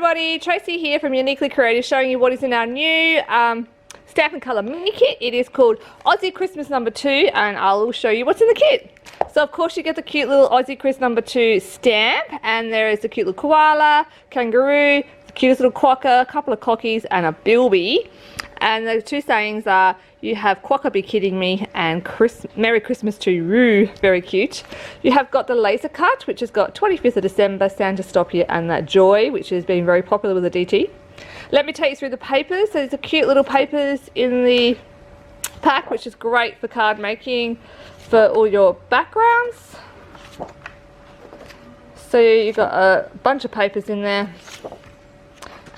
everybody, Tracey here from Uniquely Creative, showing you what is in our new Stamp and Colour mini kit. It is called Aussie Christmas #2, and I will show you what's in the kit. So of course you get the cute little Aussie Christmas #2 stamp, and there is the cute little koala, kangaroo, the cutest little quokka, a couple of cockies and a bilby. And the two sayings are, you have "Quokka be kidding me" and "Merry Christmas to you," very cute. You have got the laser cut, which has got 25th of December, Santa Stop You, and that Joy, which has been very popular with the DT. Let me take you through the papers. So there's the cute little papers in the pack, which is great for card making, for all your backgrounds. So you've got a bunch of papers in there.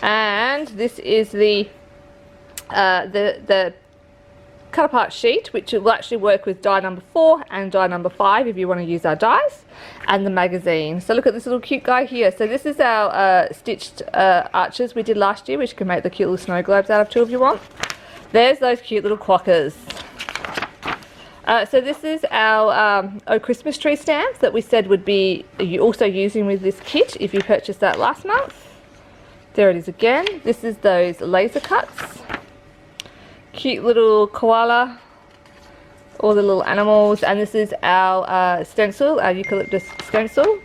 And this is the cut apart sheet, which will actually work with die number 4 and die number 5 if you want to use our dies, and the magazine. So look at this little cute guy here. So this is our stitched arches we did last year, which you can make the cute little snow globes out of too if you want. There's those cute little quokkas. So this is our Oh Christmas Tree stamps that we said would be also using with this kit if you purchased that last month. There it is again. This is those laser cuts. Cute little koala, all the little animals, and this is our stencil, our eucalyptus stencil.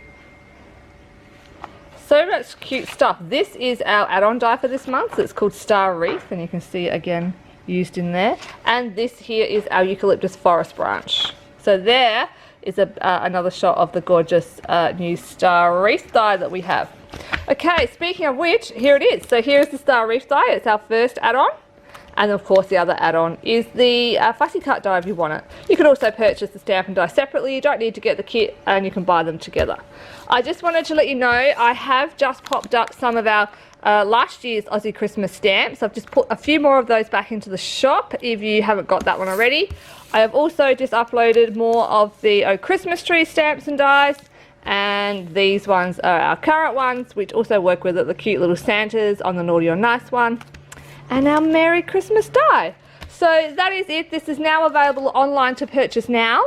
So much cute stuff. This is our add-on die for this month. It's called Star Wreath, and you can see it again used in there. And this here is our eucalyptus forest branch. So there is another shot of the gorgeous new Star Reef die that we have. Okay, speaking of which, here it is. So here is the Star Reef die. It's our first add-on. And of course the other add-on is the fussy cut die if you want it. You can also purchase the stamp and die separately. You don't need to get the kit, and you can buy them together. I just wanted to let you know I have just popped up some of our last year's Aussie Christmas stamps. I've just put a few more of those back into the shop if you haven't got that one already. I have also just uploaded more of the Oh Christmas Tree stamps and dies. And these ones are our current ones, which also work with it, the cute little Santas on the Naughty or Nice one. And our Merry Christmas die. So that is it. This is now available online to purchase now.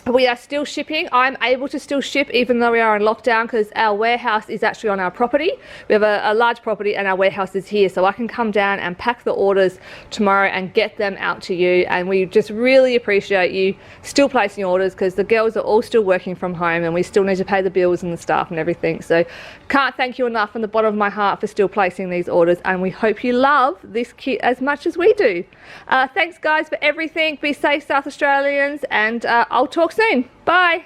We are still shipping. I'm able to still ship even though we are in lockdown, because our warehouse is actually on our property. We have a large property and our warehouse is here, so I can come down and pack the orders tomorrow and get them out to you. And we just really appreciate you still placing orders, because the girls are all still working from home and we still need to pay the bills and the staff and everything. So can't thank you enough from the bottom of my heart for still placing these orders, and we hope you love this kit as much as we do. Thanks guys for everything. Be safe, South Australians, and I'll talk soon. Bye.